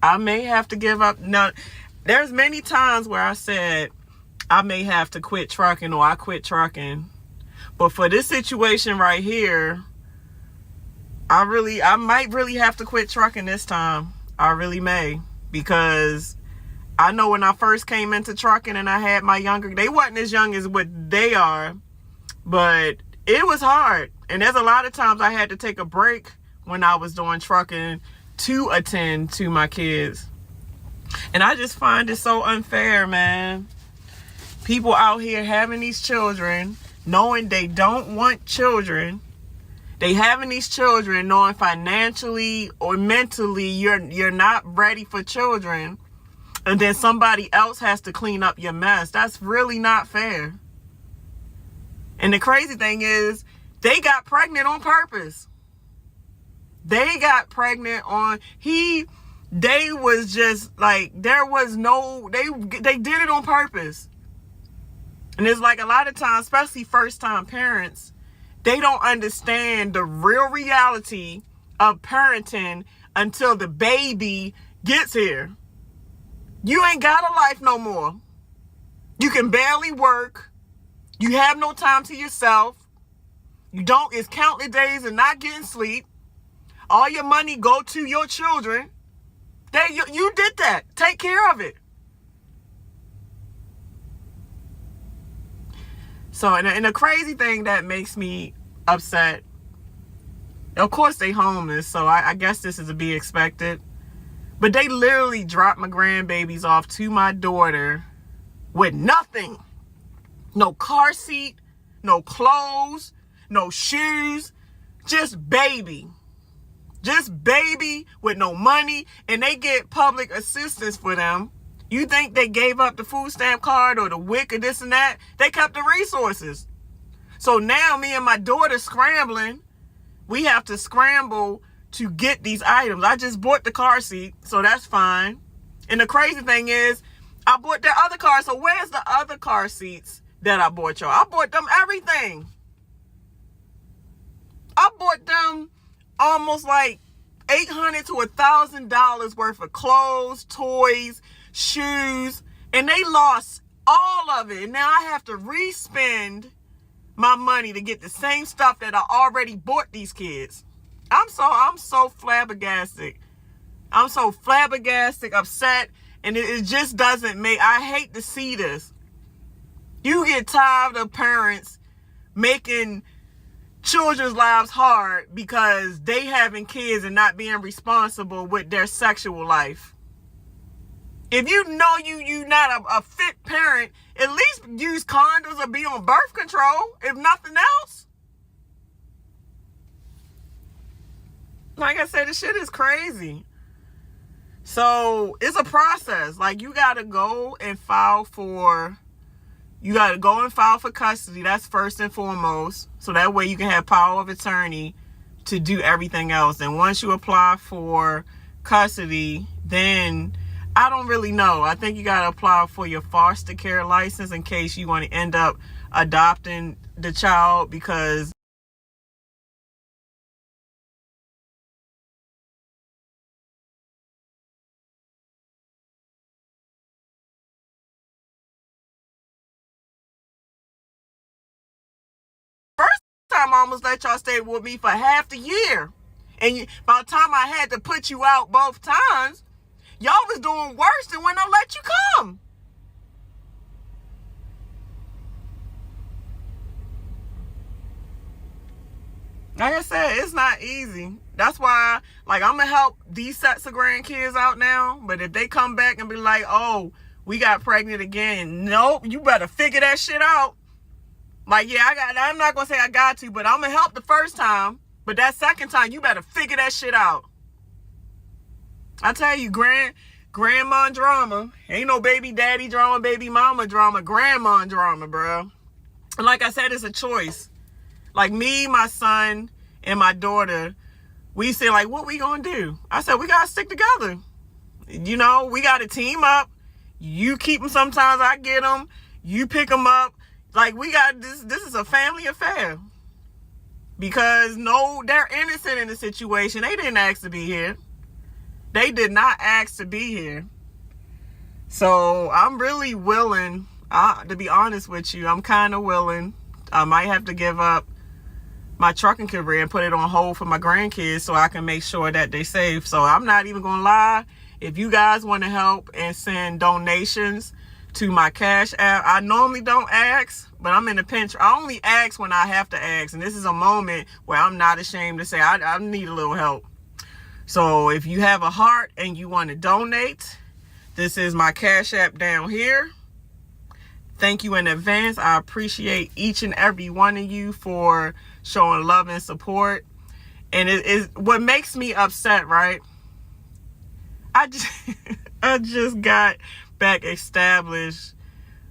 I may have to give up. Now, there's many times where I said I may have to quit trucking or I quit trucking. But for this situation right here, I might really have to quit trucking this time. I really may. Because I know when I first came into trucking and I had my younger, they wasn't as young as what they are, but it was hard. And there's a lot of times I had to take a break when I was doing trucking to attend to my kids. And I just find it so unfair, man. People out here having these children, knowing they don't want children. They having these children knowing financially or mentally you're not ready for children. And then somebody else has to clean up your mess. That's really not fair. And the crazy thing is, they got pregnant on purpose. They got pregnant on, they was just like, there was no, they did it on purpose. And it's like a lot of times, especially first time parents, they don't understand the real reality of parenting until the baby gets here. You ain't got a life no more. You can barely work. You have no time to yourself. It's countless days and not getting sleep. All your money go to your children. You did that. Take care of it. So, and the crazy thing that makes me upset, of course they homeless, so I guess this is to be expected. But they literally dropped my grandbabies off to my daughter with nothing. No car seat, no clothes, no shoes, just baby. Just baby with no money, and they get public assistance for them. You think they gave up the food stamp card or the WIC or this and that? They kept the resources. So now me and my daughter scrambling. We have to scramble to get these items. I just bought the car seat, so that's fine. And the crazy thing is, I bought the other car. So where's the other car seats that I bought y'all? I bought them everything. I bought them almost like $800 to $1,000 worth of clothes, toys, shoes, and they lost all of it. And now I have to re-spend my money to get the same stuff that I already bought these kids. I'm so flabbergasted. I'm so flabbergasted, upset, and it just doesn't make, I hate to see this. You get tired of parents making children's lives hard because they having kids and not being responsible with their sexual life. If you know you not a fit parent, at least use condoms or be on birth control, if nothing else. Like I said, this shit is crazy. So it's a process. Like you gotta go and file for custody. That's first and foremost. So that way you can have power of attorney to do everything else. And once you apply for custody, then I don't really know. I think you got to apply for your foster care license in case you want to end up adopting the child, because first time I almost let y'all stay with me for half the year. And by the time I had to put you out both times, y'all was doing worse than when I let you come. Like I said, it's not easy. That's why, like, I'm going to help these sets of grandkids out now. But if they come back and be like, oh, we got pregnant again. Nope, you better figure that shit out. Like, yeah, I'm not going to say I got to, but I'm going to help the first time. But that second time, you better figure that shit out. I tell you, grandma drama. Ain't no baby daddy drama, baby mama drama, grandma drama, bro. And like I said, it's a choice. Like me, my son, and my daughter, we said, like, what we gonna do? I said, we gotta stick together. You know, we gotta team up. You keep them sometimes, I get them. You pick them up. Like, we got this is a family affair. Because, no, they're innocent in the situation. They didn't ask to be here. They did not ask to be here. So I'm really willing, to be honest with you, I'm kind of willing. I might have to give up my trucking career and put it on hold for my grandkids so I can make sure that they're safe. So I'm not even going to lie. If you guys want to help and send donations to my Cash App, I normally don't ask, but I'm in a pinch. I only ask when I have to ask. And this is a moment where I'm not ashamed to say I need a little help. So if you have a heart and you want to donate, this is my Cash App down here. Thank you in advance. I appreciate each and every one of you for showing love and support. And it is what makes me upset, right? I just got back established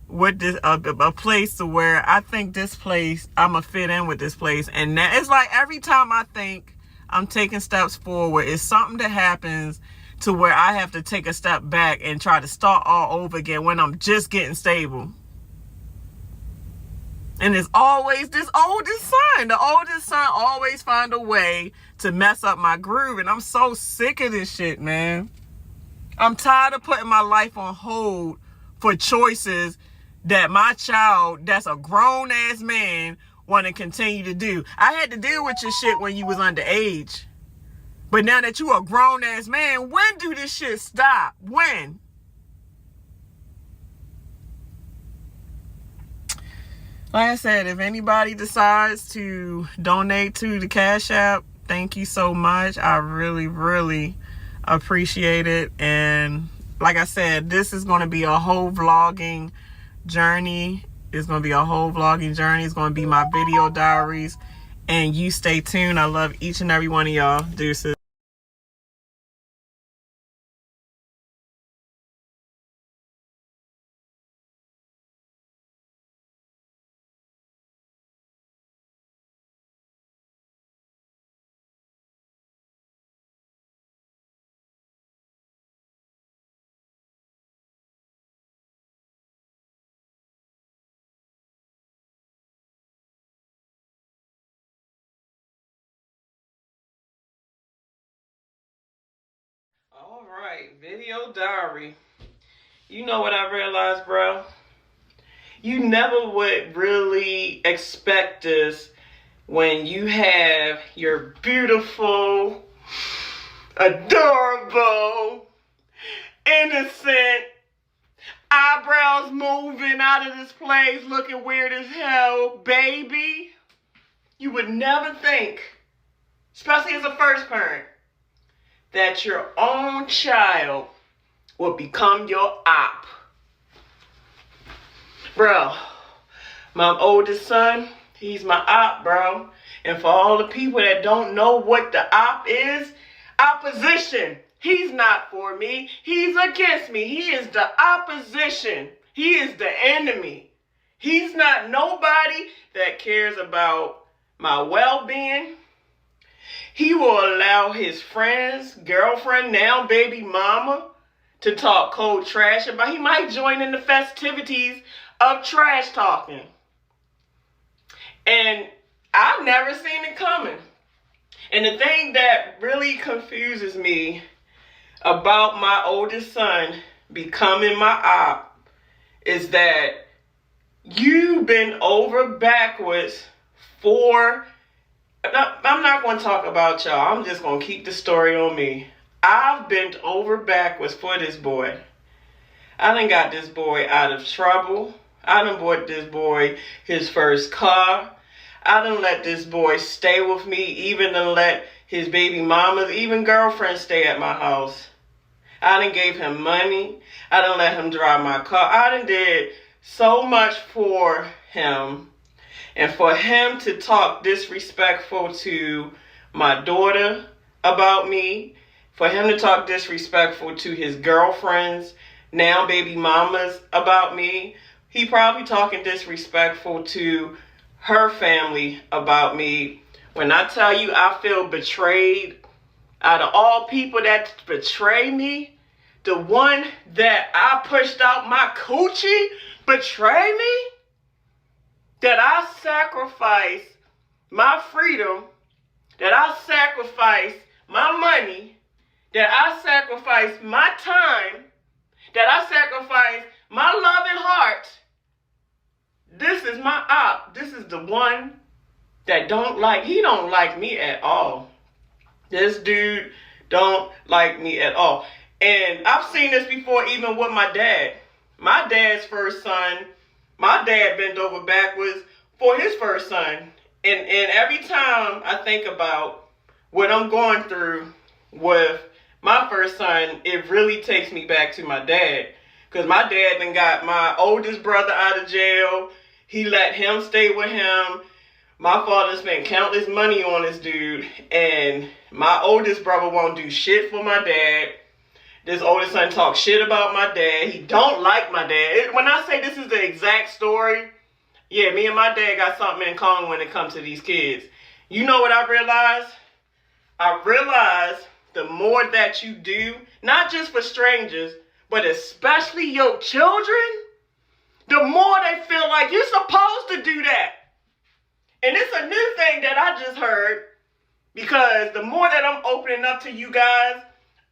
with this a place to where I think this place, I'm gonna fit in with this place. And that, it's like every time I think I'm taking steps forward, it's something that happens to where I have to take a step back and try to start all over again when I'm just getting stable. And it's always this oldest son. The oldest son always find a way to mess up my groove. And I'm so sick of this shit, man. I'm tired of putting my life on hold for choices that my child, that's a grown-ass man, want to continue to do. I had to deal with your shit when you was underage. But now that you a grown-ass man, when do this shit stop? When? Like I said, if anybody decides to donate to the Cash App, thank you so much. I really, really appreciate it. And like I said, this is going to be a whole vlogging journey. It's going to be a whole vlogging journey. It's going to be my video diaries. And you stay tuned. I love each and every one of y'all. Deuces. All right, video diary. You know what I realized, bro? You never would really expect this when you have your beautiful, adorable, innocent, eyebrows moving out of this place looking weird as hell, baby. You would never think, especially as a first parent, that your own child will become your op. Bro, my oldest son, he's my op, bro. And for all the people that don't know what the op is, opposition. He's not for me. He's against me. He is the opposition. He is the enemy. He's not nobody that cares about my well-being. He will allow his friends, girlfriend, now baby mama, to talk cold trash about. He might join in the festivities of trash talking. And I've never seen it coming. And the thing that really confuses me about my oldest son becoming my op is that you've been over backwards for... I'm not going to talk about y'all. I'm just going to keep the story on me. I've bent over backwards for this boy. I done got this boy out of trouble. I done bought this boy his first car. I done let this boy stay with me, even done let his baby mamas, even girlfriends stay at my house. I done gave him money. I done let him drive my car. I done did so much for him. And for him to talk disrespectful to my daughter about me, for him to talk disrespectful to his girlfriends, now baby mamas, about me, he probably talking disrespectful to her family about me. When I tell you I feel betrayed, out of all people that betray me, the one that I pushed out my coochie betray me? That I sacrifice my freedom, that I sacrifice my money, that I sacrifice my time, that I sacrifice my loving heart. This is my op. This is the one that he don't like me at all. This dude don't like me at all. And I've seen this before even with my dad. My dad's first son, my dad bent over backwards for his first son. And every time I think about what I'm going through with my first son, it really takes me back to my dad. Because my dad then got my oldest brother out of jail. He let him stay with him. My father spent countless money on this dude. And my oldest brother won't do shit for my dad. This oldest son talks shit about my dad. He don't like my dad. When I say this is the exact story, yeah, me and my dad got something in common when it comes to these kids. You know what I realized? I realized the more that you do, not just for strangers, but especially your children, the more they feel like you're supposed to do that. And it's a new thing that I just heard, because the more that I'm opening up to you guys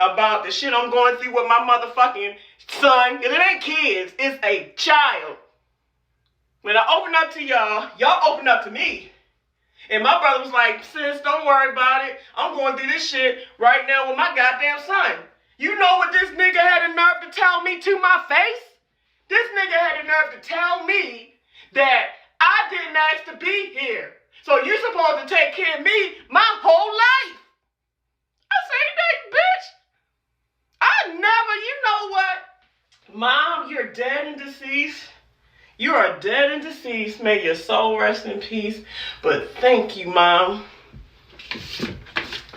about the shit I'm going through with my motherfucking son, because it ain't kids, it's a child. When I open up to y'all, y'all open up to me. And my brother was like, sis, don't worry about it. I'm going through this shit right now with my goddamn son. You know what this nigga had the nerve to tell me to my face? This nigga had the nerve to tell me that I didn't ask to be here. So you're supposed to take care of me my whole life. I say, bitch. I never, you know what? Mom, you're dead and deceased. You are dead and deceased. May your soul rest in peace. But thank you, Mom.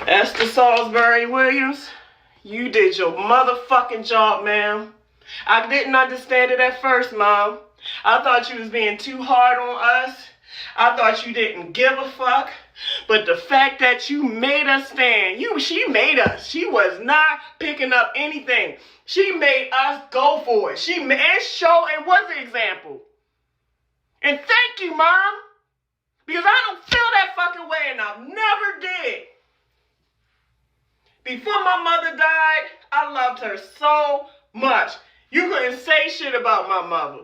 Esther Salisbury Williams, you did your motherfucking job, ma'am. I didn't understand it at first, Mom. I thought you was being too hard on us. I thought you didn't give a fuck. But the fact that you made us stand, she made us. She was not picking up anything. She made us go for it. She made show and was an example. And thank you, Mom. Because I don't feel that fucking way, and I never did. Before my mother died, I loved her so much. You couldn't say shit about my mother.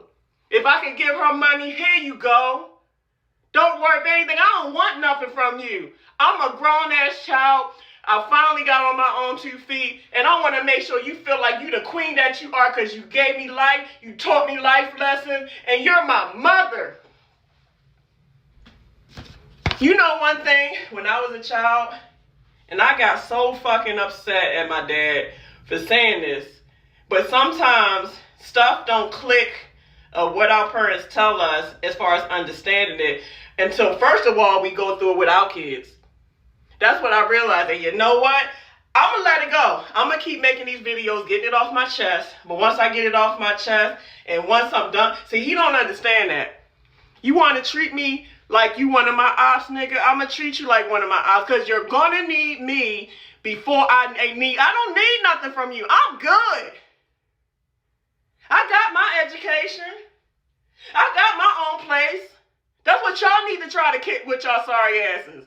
If I could give her money, here you go. Don't worry about anything. I don't want nothing from you. I'm a grown-ass child. I finally got on my own 2 feet, and I want to make sure you feel like you the queen that you are, because you gave me life, you taught me life lessons, and you're my mother. You know one thing, when I was a child, and I got so fucking upset at my dad for saying this, but sometimes stuff don't click of what our parents tell us as far as understanding it until, first of all, we go through it with our kids. That's what I realized. And you know what? I'm going to let it go. I'm going to keep making these videos, getting it off my chest. But once I get it off my chest, and once I'm done, see, he don't understand that. You want to treat me like you one of my ops, nigga? I'm going to treat you like one of my ops, because you're going to need me before I don't need nothing from you. I'm good. I got my education. I got my own place. That's what y'all need to try to kick with y'all sorry asses.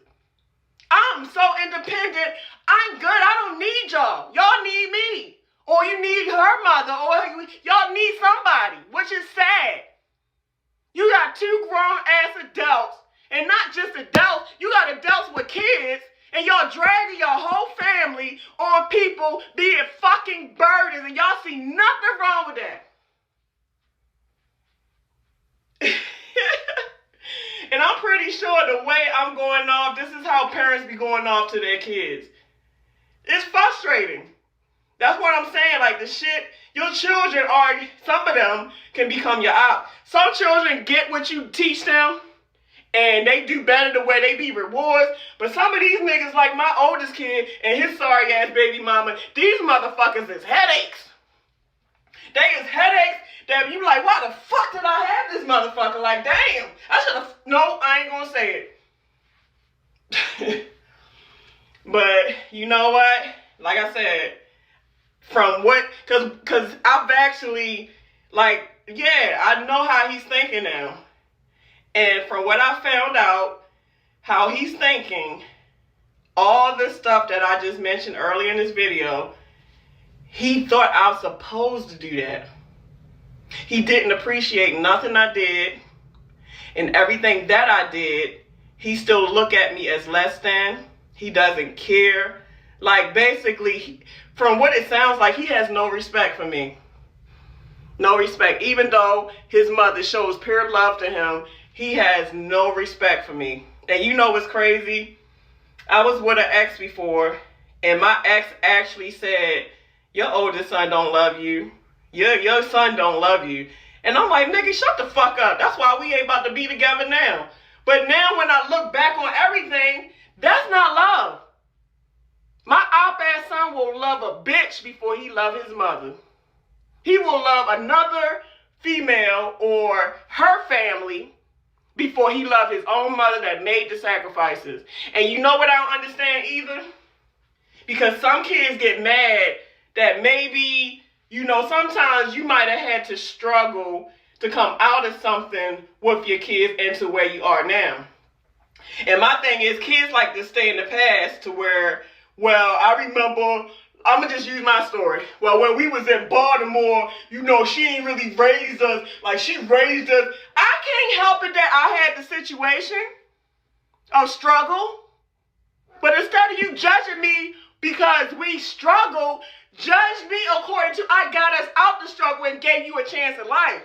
I'm so independent. I'm good. I don't need y'all. Y'all need me. Or you need her mother. Or y'all need somebody, which is sad. You got 2 grown-ass adults. And not just adults. You got adults with kids. And y'all dragging your whole family on people being fucking burdens. And y'all see nothing wrong with that. And I'm pretty sure the way I'm going off, this is how parents be going off to their kids. It's frustrating. That's what I'm saying. Like, the shit, your children some of them can become your op. Some children get what you teach them, and they do better the way they be rewards. But some of these niggas, like my oldest kid and his sorry ass baby mama, these motherfuckers is headaches. They is headaches that you like, why the fuck did I have this motherfucker? Like, damn, I should have, no, I ain't gonna say it. But you know what? Like I said, from what, cause I've actually, like, yeah, I know how he's thinking now. And from what I found out, how he's thinking, all the stuff that I just mentioned earlier in this video, he thought I was supposed to do that. He didn't appreciate nothing I did, and everything that I did, he still look at me as less than. He doesn't care. Like, basically, from what it sounds like, he has no respect for me. No respect. Even though his mother shows pure love to him, he has no respect for me. And you know what's crazy? I was with an ex before, and my ex actually said, your oldest son don't love you. Your son don't love you. And I'm like, nigga, shut the fuck up. That's why we ain't about to be together now. But now when I look back on everything, that's not love. My op-ass son will love a bitch before he love his mother. He will love another female or her family before he love his own mother that made the sacrifices. And you know what I don't understand either? Because some kids get mad that maybe, you know, sometimes you might have had to struggle to come out of something with your kids into where you are now. And my thing is, kids like to stay in the past to where, well, I remember, I'm going to just use my story. Well, when we was in Baltimore, you know, she ain't really raised us like she raised us. I can't help it that I had the situation of struggle. But instead of you judging me because we struggled, judge me according to I got us out the struggle and gave you a chance at life.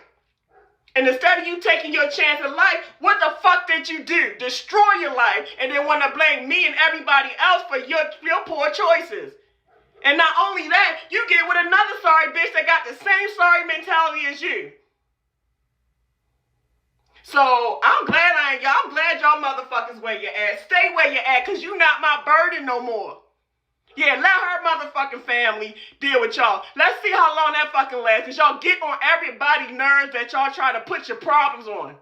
And instead of you taking your chance at life, what the fuck did you do? Destroy your life and then want to blame me and everybody else for your poor choices. And not only that, you get with another sorry bitch that got the same sorry mentality as you. So I'm glad y'all motherfuckers where you at. Stay where you at, cause you not my burden no more. Yeah, let her motherfucking family deal with y'all. Let's see how long that fucking lasts, cause y'all get on everybody's nerves that y'all try to put your problems on.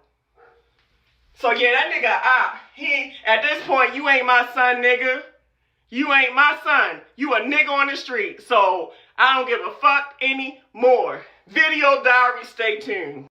So yeah, that nigga, at this point, you ain't my son, nigga. You ain't my son. You a nigga on the street. So I don't give a fuck anymore. Video diary, stay tuned.